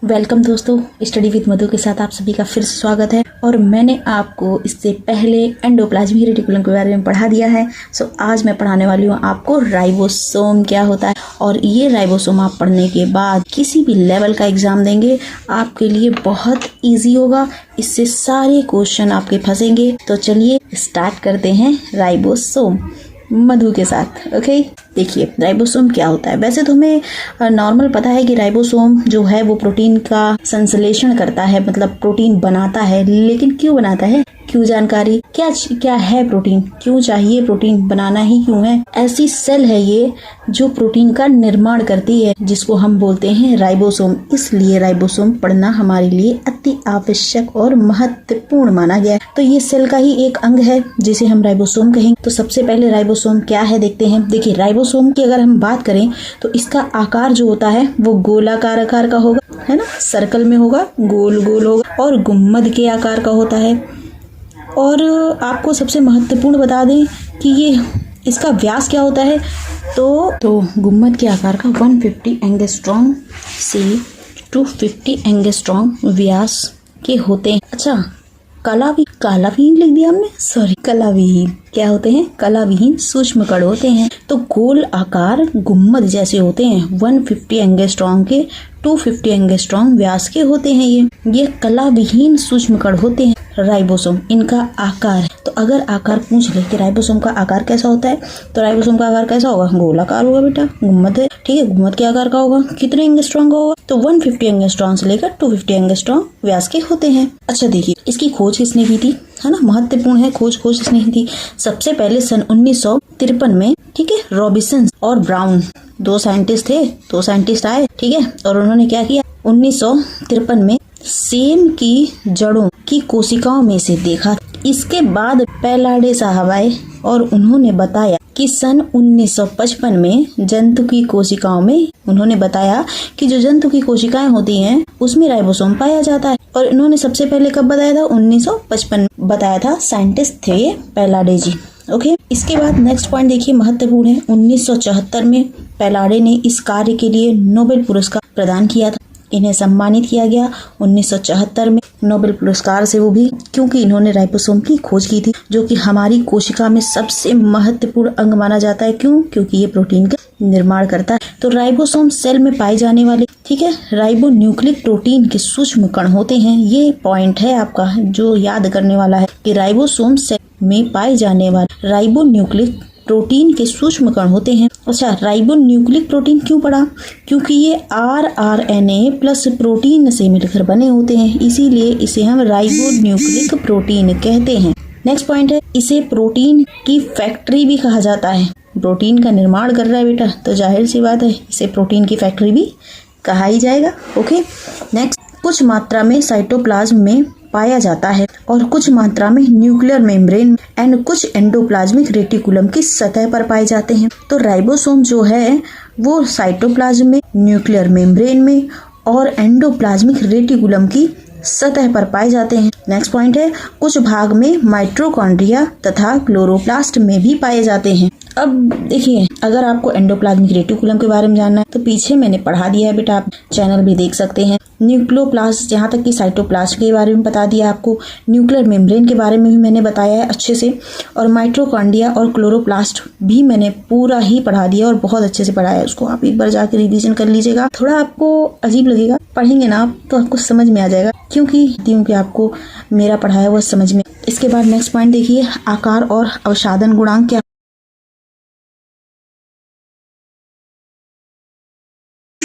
Welcome दोस्तों, study with मधु के साथ आप सभी का फिर से स्वागत है। और मैंने आपको इससे पहले एंडोप्लाज्मिक रेटिकुलम के बारे में पढ़ा दिया है। सो आज मैं पढ़ाने वाली हूँ आपको राइबोसोम क्या होता है। और ये राइबोसोम आप पढ़ने के बाद किसी भी लेवल का एग्जाम देंगे आपके लिए बहुत ईजी होगा। इससे सारे क्वेश्चन आपके फंसेंगे। तो चलिए स्टार्ट करते हैं राइबोसोम मधु के साथ। ओके, देखिए राइबोसोम क्या होता है। वैसे तो हमें नॉर्मल पता है कि राइबोसोम जो है वो प्रोटीन का संश्लेषण करता है, मतलब प्रोटीन बनाता है। लेकिन क्यों बनाता है, क्यों जानकारी, क्या है प्रोटीन, क्यों चाहिए प्रोटीन, बनाना ही क्यों है। ऐसी सेल है ये जो प्रोटीन का निर्माण करती है, जिसको हम बोलते हैं राइबोसोम। इसलिए राइबोसोम पढ़ना हमारे लिए अति आवश्यक और महत्वपूर्ण माना गया है। तो ये सेल का ही एक अंग है जिसे हम राइबोसोम कहेंगे। तो सबसे पहले राइबोसोम क्या है देखते हैं। देखिए राइबोसोम की अगर हम बात करें तो इसका आकार जो होता है वो गोलाकार आकार का होगा, है ना, सर्कल में होगा, गोल गोल होगा और गुम्मद के आकार का होता है। और आपको सबसे महत्वपूर्ण बता दें कि ये इसका व्यास क्या होता है। तो गुम्मद के आकार का 150 एंगस्ट्रॉम से 250 एंगस्ट्रॉम व्यास के होते हैं। अच्छा, कलाविहीन लिख दिया हमने, सॉरी, कलाविहीन क्या होते हैं, कलाविहीन सूक्ष्म कण होते हैं। तो गोल आकार गुम्मद जैसे होते हैं, 150 एंगस्ट्रॉम के 250 एंगस्ट्रॉम व्यास के होते हैं। ये कलाविहीन सूक्ष्म कण होते हैं राइबोसोम, इनका आकार। तो अगर आकार पूछ ले कि राइबोसोम का आकार कैसा होता है, तो राइबोसोम का आकार कैसा होगा, गोलाकार होगा बेटा, गुम्मद है, ठीक है। गुम्मद के आकार का होगा, कितने एंगस्ट्रॉम का होगा, तो 150 एंगस्ट्रॉम से लेकर 250 एंगस्ट्रॉम व्यास के होते हैं। अच्छा देखिए, इसकी खोज किसने की थी, है ना, महत्वपूर्ण है। खोज किसने की थी, सबसे पहले सन 1953 में, ठीक है, रॉबिन्सन और ब्राउन दो साइंटिस्ट आए, ठीक है। और उन्होंने क्या किया, 1953 में सेम की जड़ों की कोशिकाओं में से देखा। इसके बाद पैलाडे साहब आए और उन्होंने बताया कि सन 1955 में जंतु की कोशिकाओं में, उन्होंने बताया कि जो जंतु की कोशिकाएं होती हैं उसमें राइबोसोम पाया जाता है। और इन्होंने सबसे पहले कब बताया था, 1955 बताया था, साइंटिस्ट थे ये पैलाडे जी। ओके, इसके बाद नेक्स्ट पॉइंट देखिए, महत्वपूर्ण है। 1974 में पैलाडे ने इस कार्य के लिए नोबेल पुरस्कार प्रदान किया था। इन्हें सम्मानित किया गया 1974 में नोबेल पुरस्कार से, वो भी क्योंकि इन्होंने राइबोसोम की खोज की थी, जो कि हमारी कोशिका में सबसे महत्वपूर्ण अंग माना जाता है। क्योंकि ये प्रोटीन का निर्माण करता है। तो राइबोसोम सेल में पाए जाने वाले, ठीक है, राइबोन्यूक्लिक प्रोटीन के सूक्ष्म कण होते हैं। ये पॉइंट है आपका जो याद करने वाला है कि राइबोसोम सेल में पाए जाने वाले राइबोन्यूक्लिक प्रोटीन के सूक्ष्म कण होते हैं। अच्छा, राइबोन्यूक्लिक प्रोटीन क्यों पढ़ा, क्योंकि ये आरएनए प्लस प्रोटीन से मिलकर बने होते हैं, इसीलिए इसे हम राइबोन्यूक्लिक प्रोटीन कहते हैं। नेक्स्ट पॉइंट है, इसे प्रोटीन की फैक्ट्री भी कहा जाता है। प्रोटीन का निर्माण कर रहा है बेटा, तो जाहिर सी बात है इसे प्रोटीन की फैक्ट्री भी कहा ही जाएगा। ओके, नेक्स्ट, कुछ मात्रा में साइटोप्लाज्म में पाया जाता है और कुछ मात्रा में न्यूक्लियर मेम्ब्रेन एंड कुछ एंडोप्लाज्मिक रेटिकुलम की सतह पर पाए जाते हैं। तो राइबोसोम जो है वो साइटोप्लाज्म में, न्यूक्लियर मेम्ब्रेन में और एंडोप्लाज्मिक रेटिकुलम की सतह पर पाए जाते हैं। नेक्स्ट पॉइंट है, कुछ भाग में माइटोकॉन्ड्रिया तथा क्लोरोप्लास्ट में भी पाए जाते हैं। अब देखिए, अगर आपको एंडोप्लाज्मिक रेटिकुलम के बारे में जानना है तो पीछे मैंने पढ़ा दिया है बेटा, आप चैनल भी देख सकते हैं। न्यूक्लियोप्लास्ट, जहाँ तक कि साइटोप्लास्ट के बारे में बता दिया आपको, न्यूक्लियर मेम्ब्रेन के बारे में भी मैंने बताया है अच्छे से, और माइटोकॉन्ड्रिया और क्लोरोप्लास्ट भी मैंने पूरा ही पढ़ा दिया और बहुत अच्छे से पढ़ाया है। उसको आप एक बार जाकर रिवीजन कर लीजिएगा। थोड़ा आपको अजीब लगेगा, पढ़ेंगे ना आप तो आपको समझ में आ जाएगा, क्योंकि आपको मेरा पढ़ाया वो समझ में। इसके बाद नेक्स्ट पॉइंट देखिए, आकार और अवसादन गुणांक क्या।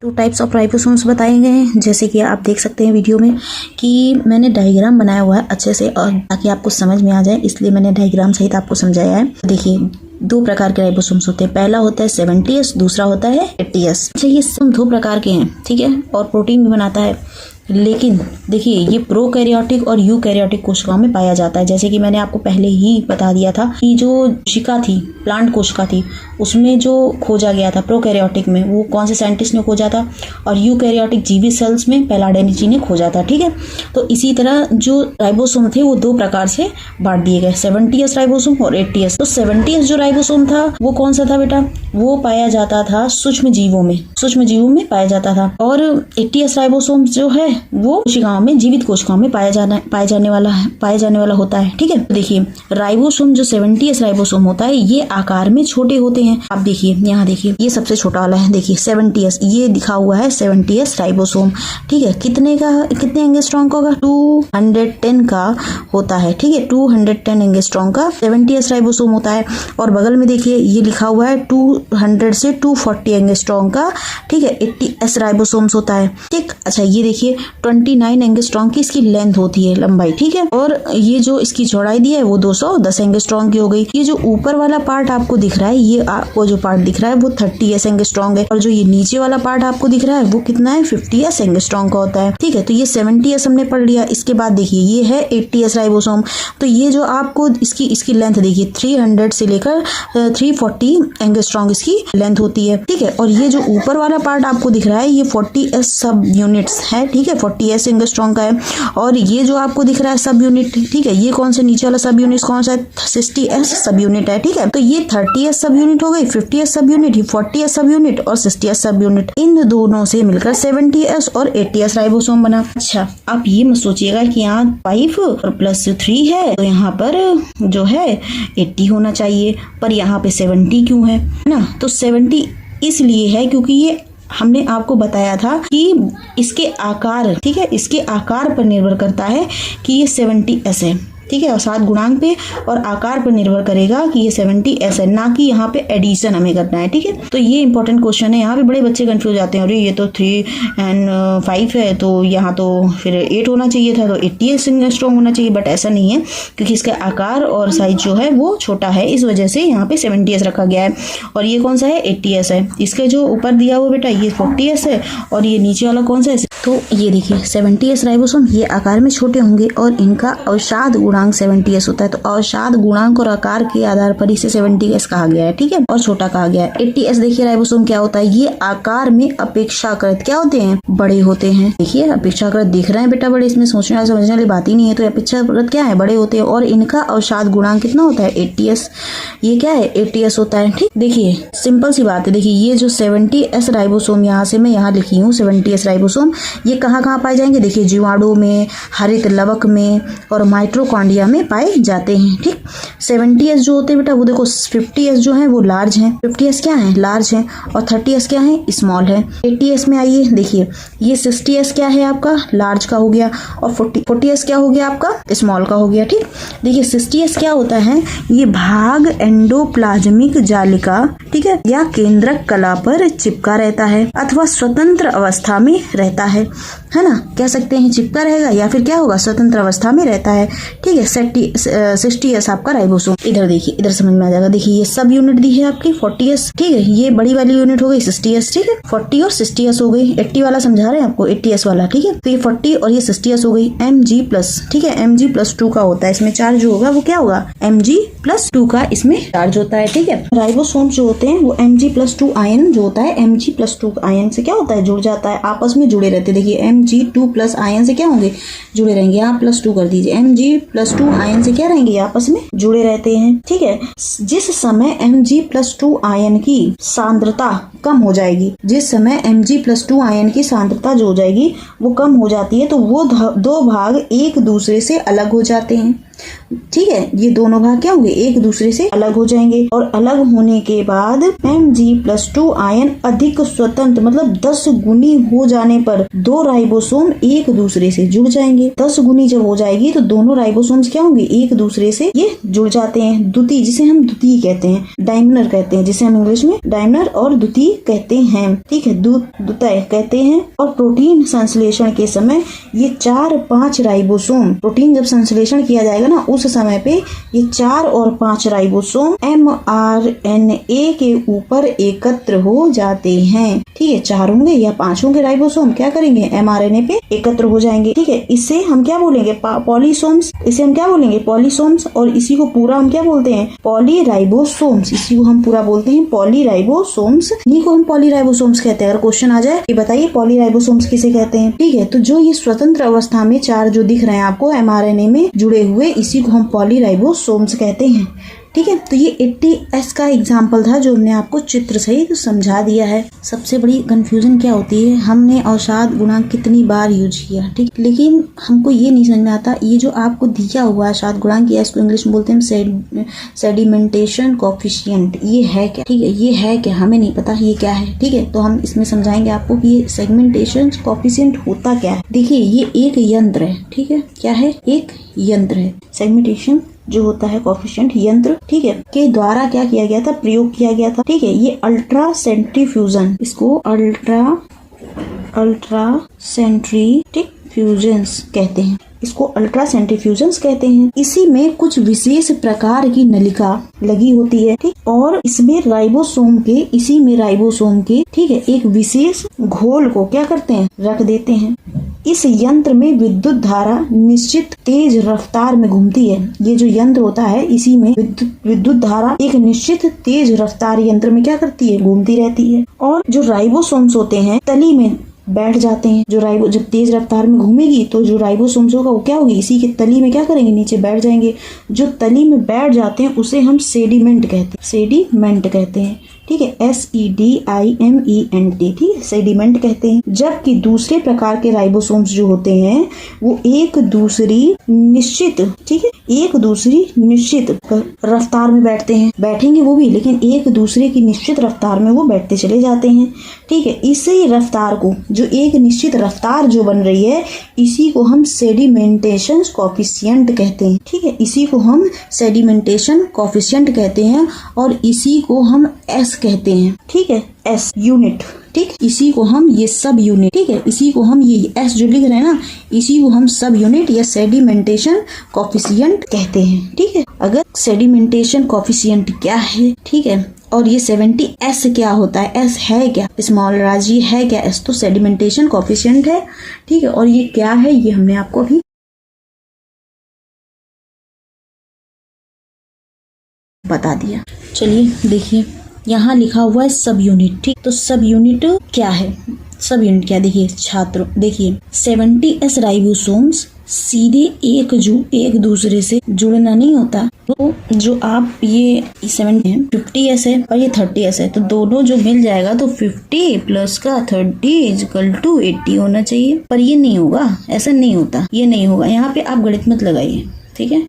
टू टाइप्स ऑफ राइबोसोम्स बताए गए हैं, जैसे कि आप देख सकते हैं वीडियो में कि मैंने डायग्राम बनाया हुआ है अच्छे से, और ताकि आपको समझ में आ जाए इसलिए मैंने डायग्राम सहित आपको समझाया है। देखिए, दो प्रकार के राइबोसोम्स होते हैं, पहला होता है 70S, दूसरा होता है 80S। अच्छा, ये दो प्रकार के हैं, ठीक है, और प्रोटीन भी बनाता है। लेकिन देखिए, ये प्रोकैरियोटिक और यूकैरियोटिक कोशिकाओं में पाया जाता है। जैसे कि मैंने आपको पहले ही बता दिया था कि जो कोशिका थी, प्लांट कोशिका थी, उसमें जो खोजा गया था प्रोकैरियोटिक में, वो कौन से साइंटिस्ट ने खोजा था, और यूकैरियोटिक जीवित सेल्स में पहला डेनिची ने खोजा था। ठीक है, तो इसी तरह जो राइबोसोम थे वो दो प्रकार से बांट दिए गए, 70S राइबोसोम और 80S। तो 70S जो राइबोसोम था वो कौन सा था बेटा, वो पाया जाता था सूक्ष्म जीवों में पाया जाता था। और 80S राइबोसोम जो है वो कोशिकाओं में, जीवित कोशिकाओं में पाया जाने वाला होता है। ठीक है, देखिए राइबोसोम जो 70S राइबोसोम होता है ये आकार में छोटे होते हैं। आप देखिए यहाँ देखिए, ये सबसे छोटा वाला है, देखिए 70S, ये दिखा हुआ है 70S राइबोसोम। ठीक है, कितने एंगस्ट्रॉम का होगा, 210 का होता है। ठीक है, 210 एंगस्ट्रॉम का 70S राइबोसोम होता है। और बगल में देखिए ये लिखा हुआ है 200 से 240 एंगस्ट्रॉम का, ठीक है, 80S राइबोसोम्स होता है। ठीक, अच्छा ये देखिए 29 एंगस्ट्रॉम की इसकी लेंथ होती है, लंबाई। ठीक है, और ये जो इसकी चौड़ाई दी है वो 210 एंगस्ट्रॉम की हो गई। ये जो ऊपर वाला पार्ट आपको दिख रहा है, ये आपको जो पार्ट दिख रहा है वो 30S एंगस्ट्रॉम है, और जो ये नीचे वाला पार्ट आपको दिख रहा है वो कितना है, 50S एंगस्ट्रॉम का होता है। ठीक है, तो ये 70S हमने पढ़ लिया। इसके बाद देखिए ये है 80S राइबोसोम। तो ये जो आपको इसकी लेंथ देखिए 300 से लेकर 340 एंगस्ट्रॉम इसकी लेंथ होती है। ठीक है, और ये जो ऊपर वाला पार्ट आपको दिख रहा है ये 40S सब यूनिट्स है। ठीक है, 40S एंगस्ट्रॉम का है। और ये जो आपको दिख रहा है सब यूनिट, ठीक है, ये कौन सा नीचे वाला सब यूनिट कौन सा है, 60S सब यूनिट है। ठीक है, तो ये 30S सब यूनिट हो गई, 50S सब यूनिट, 40S सब यूनिट और 60S सब यूनिट, इन दोनों से मिलकर 70S और 80S राइबोसोम बना। अच्छा, आप ये मत सोचिएगा कि यहाँ 5 और +3 है तो यहाँ पर जो है 80 होना चाहिए, पर यहाँ पे 70 क्यों है ना। तो 70 इसलिए है क्योंकि ये हमने आपको बताया था कि इसके आकार, ठीक है, इसके आकार पर निर्भर करता है कि ये 70S है। ठीक है, और साथ गुणांक पे और आकार पर निर्भर करेगा कि ये 70S है, ना कि यहाँ पे एडिशन हमें करना है। ठीक है, तो ये इंपॉर्टेंट क्वेश्चन है। यहाँ पे बड़े बच्चे कंफ्यूज जाते हैं, अरे ये तो 3 और 5 है तो यहाँ तो फिर 8 होना चाहिए था, तो 80S एंगस्ट्रॉम होना चाहिए, बट ऐसा नहीं है क्योंकि इसका आकार और साइज जो है वो छोटा है, इस वजह से यहाँ पे 70S रखा गया है। और ये कौन सा है, 80S है। इसके जो ऊपर दिया हुआ बेटा ये 40S है, और ये नीचे वाला कौन सा है, तो ये देखिए 70S राइबोसोम, ये आकार में छोटे होंगे और इनका अवसाद गुणांक 70S होता है। तो अवसाद गुणांक और आकार के आधार पर इसे 70S कहा गया है। ठीक है, और छोटा कहा गया है। 80S देखिए राइबोसोम क्या होता है, ये आकार में अपेक्षाकृत क्या होते हैं, बड़े होते हैं। देखिए अपेक्षाकृत दिख रहे हैं बेटा बड़े, इसमें सोचने वाली समझने वाली बात ही नहीं है। तो अपेक्षाकृत क्या है, बड़े होते हैं। और इनका अवसाद गुणांक कितना होता है, 80S, ये क्या है 80S होता है। ठीक, देखिए सिंपल सी बात है। देखिए ये जो 70S राइबोसोम, यहाँ से मैं यहाँ लिखी हूँ 70S राइबोसोम, ये कहाँ पाए जाएंगे, देखिए जीवाणु में, हरित लवक में और माइटोकॉन्ड्रिया में पाए जाते हैं। ठीक, 70S जो होते हैं बेटा वो देखो 50S जो है वो लार्ज है, 50S क्या है, लार्ज है, और 30S क्या है, स्मॉल है। 80S में आइए, देखिए ये 60S क्या है आपका, लार्ज का हो गया, और 40S क्या हो गया आपका, स्मॉल का हो गया। ठीक, देखिए 60S क्या होता है, ये भाग एंडोप्लाज्मिक जालिका, ठीक है, या केंद्रक कला पर चिपका रहता है अथवा स्वतंत्र अवस्था में रहता है ना, कह सकते हैं चिपका रहेगा या फिर क्या होगा, स्वतंत्र अवस्था में रहता है। ठीक है, 60S आपका राइबोसोम। इधर देखिए, इधर समझ में आ जाएगा। देखिए ये सब यूनिट दी है आपकी 40S, ठीक है, ये बड़ी वाली यूनिट हो गई 60S। ठीक है, 40 और 60S हो गई। 80 वाला समझा रहे हैं आपको, 80S वाला। ठीक है, तो ये 40 और ये 60S हो गई। Mg+, ठीक है, Mg+2 का होता है इसमें चार्ज जो होगा वो क्या होगा, Mg+2 का इसमें चार्ज होता है। ठीक है, राइबोसोम जो होते हैं वो Mg+2 आयन जो होता है, Mg+2 आयन से क्या होता है, जुड़ जाता है, आपस में जुड़े रहते हैं। देखिए Mg2+ आयन से क्या होंगे, जुड़े रहेंगे। यहाँ +2 कर दीजिए, Mg+2 आयन से क्या रहेंगे, आपस में जुड़े रहते हैं। ठीक है, जिस समय Mg+2 आयन की सांद्रता कम हो जाएगी, जिस समय Mg+2 आयन की सांद्रता जो हो जाएगी वो कम हो जाती है, तो वो दो भाग एक दूसरे से अलग हो जाते हैं। ठीक है, ये दोनों भाग क्या होंगे, एक दूसरे से अलग हो जाएंगे, और अलग होने के बाद Mg+2 आयन अधिक स्वतंत्र, मतलब 10 गुनी हो जाने पर दो राइबोसोम एक दूसरे से जुड़ जाएंगे। 10 गुनी जब हो जाएगी तो दोनों राइबोसोम्स क्या होंगे, एक दूसरे से ये जुड़ जाते हैं। द्वितीय, जिसे हम द्वितीय कहते हैं, डायमर कहते हैं, जिसे हम इंग्लिश में डायमर और द्वितीय कहते हैं। ठीक है, द्वितीय कहते हैं। और प्रोटीन संश्लेषण के समय ये 4-5 राइबोसोम, प्रोटीन जब संश्लेषण किया जाएगा ना उस समय पे ये 4 और 5 राइबोसोम mRNA के ऊपर एकत्र हो जाते हैं। ठीक है, 4 होंगे या 5 होंगे राइबोसोम, क्या करेंगे mRNA पे एकत्र हो जाएंगे। ठीक है, इससे हम क्या बोलेंगे पॉलीसोम्स, इसे हम क्या बोलेंगे पॉलीसोम्स। और इसी को पूरा हम क्या बोलते हैं पॉलीराइबोसोम्स, इसी को हम पूरा बोलते हैं पॉलीराइबोसोम्स। इन्हीं को हम पॉलीराइबोसोम्स कहते हैं। अगर क्वेश्चन आ जाए कि बताइए पॉलीराइबोसोम्स किसे कहते हैं। ठीक है, तो जो ये स्वतंत्र अवस्था में 4 जो दिख रहे हैं आपको mRNA में जुड़े हुए, इसी को हम पॉलीराइबोसोम्स कहते हैं। ठीक है, तो ये 80S का एग्जाम्पल था जो हमने आपको चित्र सहित समझा दिया है। सबसे बड़ी कंफ्यूजन क्या होती है, हमने अवसाद गुणांक कितनी बार यूज किया, ठीक, लेकिन हमको ये नहीं समझ में आता ये जो आपको दिया हुआ अवसाद गुणांक, या इसको इंग्लिश में बोलते हैं सेडिमेंटेशन कोफिशिएंट, ये है क्या। ठीक है, ये है क्या, हमें नहीं पता ये क्या है। ठीक है, तो हम इसमें समझाएंगे आपको कि ये सेडिमेंटेशन कोफिशिएंट होता क्या है। देखिए, ये एक यंत्र है। ठीक है, क्या है, एक यंत्र है। सेडिमेंटेशन जो होता है कोफिशिएंट यंत्र, ठीक है, के द्वारा क्या किया गया था, प्रयोग किया गया था। ठीक है, ये अल्ट्रा सेंट्रीफ्यूजन, इसको अल्ट्रा सेंट्रीफ्यूजन्स कहते हैं, इसको अल्ट्रा सेंट्रीफ्यूजन्स कहते हैं। इसी में कुछ विशेष प्रकार की नलिका लगी होती है। ठीक, और इसमें राइबोसोम के ठीक है एक विशेष घोल को क्या करते हैं, रख देते हैं। इस यंत्र में विद्युत धारा निश्चित तेज रफ्तार में घूमती है। ये जो यंत्र होता है इसी में विद्युत धारा एक निश्चित तेज रफ्तार यंत्र में क्या करती है, घूमती रहती है। और जो राइबोसोम्स होते हैं तली में बैठ जाते हैं। जब तेज रफ्तार में घूमेगी तो जो राइबोसोम्स होगा वो क्या होगी, इसी के तली में क्या करेंगे, नीचे बैठ जाएंगे। जो तली में बैठ जाते हैं उसे हम सेडिमेंट कहते हैं। ठीक है, SEDIMENT, ठीक है, सेडिमेंट कहते हैं। जबकि दूसरे प्रकार के राइबोसोम्स जो होते हैं वो एक दूसरी निश्चित रफ्तार में बैठेंगे वो भी, लेकिन एक दूसरे की निश्चित रफ्तार में वो बैठते चले जाते हैं। ठीक है, इसी रफ्तार को, जो एक निश्चित रफ्तार जो बन रही है, इसी को हम सेडिमेंटेशन कोफिशिएंट कहते हैं। ठीक है, इसी को हम सेडिमेंटेशन कोफिशिएंट कहते हैं और इसी को हम S कहते हैं। ठीक है, S यूनिट। ठीक, इसी को हम ये सब यूनिट, ठीक है, इसी को हम ये S जो लिख रहे हैं ना, इसी को हम सब यूनिट या सेडिमेंटेशन कोफिशिएंट कहते हैं। ठीक है, अगर सेडिमेंटेशन कोफिशिएंट क्या है, ठीक है, और ये 70S क्या होता है, S है क्या, स्मॉल राजी है क्या, S तो सेडिमेंटेशन कोफिशिएंट है। ठीक है, और ये क्या है, ये हमने आपको अभी बता दिया। चलिए देखिए, यहाँ लिखा हुआ है सब यूनिट। ठीक, तो सब यूनिट क्या है, सब यूनिट क्या, देखिए छात्रों, देखिए 70S राइबोसोम्स सीधे एक दूसरे से जुड़ना नहीं होता। तो जो आप ये 50S है और ये 30S है, तो दोनों जो मिल जाएगा तो 50 प्लस का 30 = 80 होना चाहिए। पर ये नहीं होगा, ऐसा नहीं होता, ये नहीं होगा। यहाँ पे आप गणित मत लगाइए। ठीक है,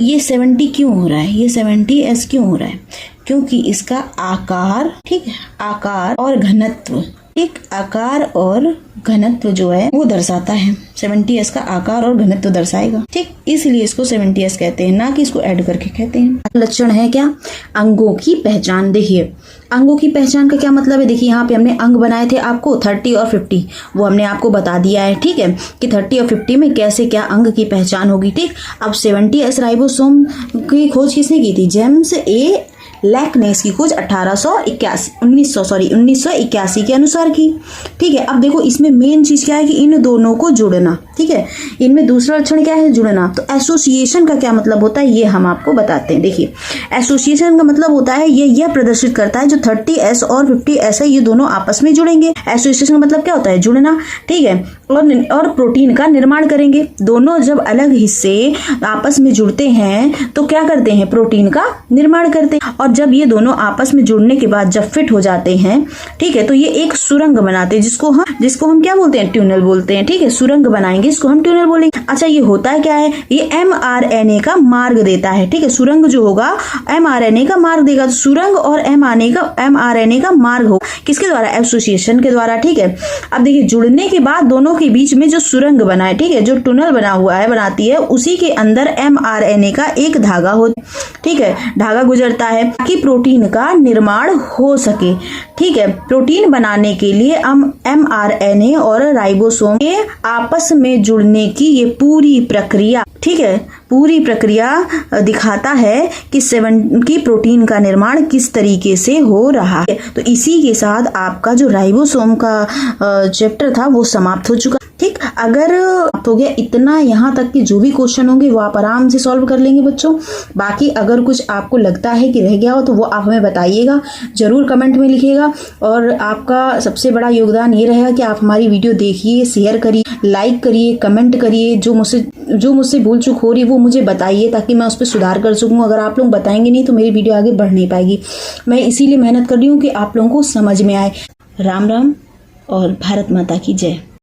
ये 70 क्यों हो रहा है, ये 70S क्यों हो रहा है, क्योंकि इसका आकार, ठीक है, आकार और घनत्व, एक आकार और घनत्व जो है वो दर्शाता है। 70S का आकार और घनत्व दर्शाएगा। ठीक, इसलिए इसको 70S कहते हैं, ना कि इसको ऐड करके कहते हैं। लक्षण है क्या, अंगों की पहचान। देखिए, अंगों की पहचान का क्या मतलब है, देखिए यहाँ पे हमने अंग बनाए थे आपको 30 और 50, वो हमने आपको बता दिया है। ठीक है, कि 30 और 50 में कैसे क्या अंग की पहचान होगी। ठीक, अब 70S राइबोसोम की खोज किसने की थी, जेम्स ए लैक ने इसकी खोज 1981 के अनुसार की। ठीक है, अब देखो इसमें मेन चीज क्या है कि इन दोनों को जुड़ना। ठीक है, इनमें दूसरा लक्षण क्या है, जुड़ना। तो एसोसिएशन का क्या मतलब होता है, ये हम आपको बताते हैं। देखिए, एसोसिएशन का मतलब होता है यह प्रदर्शित करता है जो 30S और 50S है, ये दोनों आपस में जुड़ेंगे। एसोसिएशन का मतलब क्या होता है, जुड़ना। ठीक है, और प्रोटीन का निर्माण करेंगे। दोनों जब अलग हिस्से आपस में जुड़ते हैं तो क्या करते हैं, प्रोटीन का निर्माण करते हैं। और जब ये दोनों आपस में जुड़ने के बाद जब फिट हो जाते हैं, ठीक है, तो ये एक सुरंग बनाते हैं जिसको हम क्या बोलते हैं, ट्यूनल बोलते हैं। ठीक है, सुरंग बनाएंगे, इसको हम ट्यूनल बोलेंगे। अच्छा, ये होता है क्या है, ये mRNA का मार्ग देता है। ठीक है, सुरंग जो होगा mRNA का मार्ग देगा। तो सुरंग और mRNA का मार्ग होगा किसके द्वारा, एसोसिएशन के द्वारा। ठीक है, अब देखिए, जुड़ने के बाद दोनों के बीच में जो सुरंग बना है, ठीक है, जो टनल बना हुआ है, बनाती है, उसी के अंदर mRNA का एक धागा हो, ठीक है, धागा गुजरता है ताकि प्रोटीन का निर्माण हो सके। ठीक है। प्रोटीन बनाने के लिए हम mRNA और राइबोसोम के आपस में जुड़ने की ये पूरी प्रक्रिया, ठीक है, पूरी प्रक्रिया दिखाता है कि प्रोटीन का निर्माण किस तरीके से हो रहा है। तो इसी के साथ आपका जो राइबोसोम का चैप्टर था वो समाप्त हो चुका। ठीक, अगर हो गया इतना, यहाँ तक कि जो भी क्वेश्चन होंगे वो आप आराम से सॉल्व कर लेंगे बच्चों। बाकी अगर कुछ आपको लगता है कि रह गया हो तो वो आप हमें बताइएगा, जरूर कमेंट में लिखिएगा। और आपका सबसे बड़ा योगदान ये रहेगा कि आप हमारी वीडियो देखिए, शेयर करिए, लाइक करिए, कमेंट करिए। जो मुझसे भूल चूक हो रही है वो मुझे बताइए ताकि मैं उस पर सुधार कर सकूं। अगर आप लोग बताएंगे नहीं तो मेरी वीडियो आगे बढ़ नहीं पाएगी। मैं इसीलिए मेहनत कर रही हूँ कि आप लोगों को समझ में आए। राम राम और भारत माता की जय।